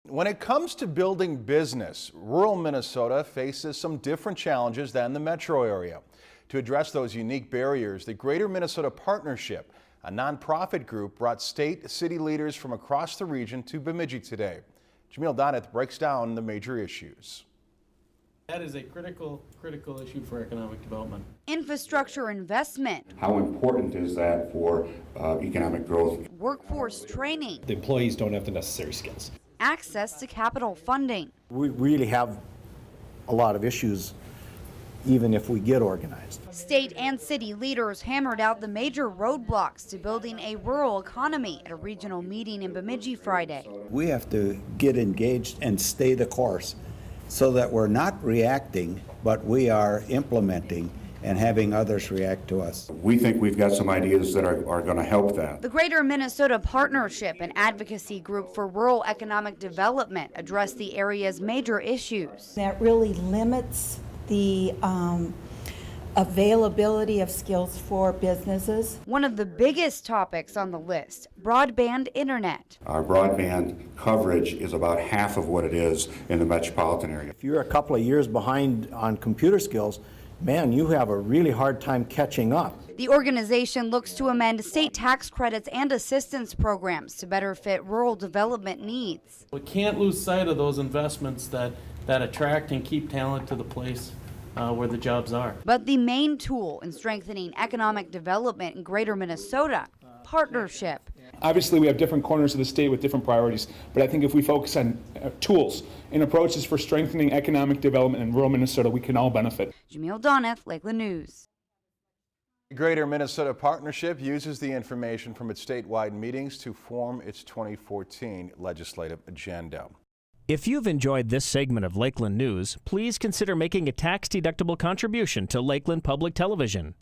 When it comes to building business, rural Minnesota faces some different challenges than the metro area. To address those unique barriers, the Greater Minnesota Partnership, a nonprofit group, brought state city leaders from across the region to Bemidji today. Jamil Doneth breaks down the major issues. That is a critical issue for economic development. Infrastructure investment. How important is that for economic growth? Workforce training. The employees don't have the necessary skills. Access to capital funding. We really have a lot of issues even if we get organized. State and city leaders hammered out the major roadblocks to building a rural economy at a regional meeting in Bemidji Friday. We have to get engaged and stay the course so that we're not reacting, but we are implementing and having others react to us. We think we've got some ideas that are going to help that. The Greater Minnesota Partnership, an advocacy group for rural economic development, addressed the area's major issues. That really limits the availability of skills for businesses. One of the biggest topics on the list, broadband internet. Our broadband coverage is about half of what it is in the metropolitan area. If you're a couple of years behind on computer skills, man, you have a really hard time catching up. The organization looks to amend state tax credits and assistance programs to better fit rural development needs. We can't lose sight of those investments that attract and keep talent to the place where the jobs are. But the main tool in strengthening economic development in Greater Minnesota, partnership. Obviously, we have different corners of the state with different priorities, but I think if we focus on tools and approaches for strengthening economic development in rural Minnesota, we can all benefit. Jamil Doneth, Lakeland News. The Greater Minnesota Partnership uses the information from its statewide meetings to form its 2014 legislative agenda. If you've enjoyed this segment of Lakeland News, please consider making a tax-deductible contribution to Lakeland Public Television.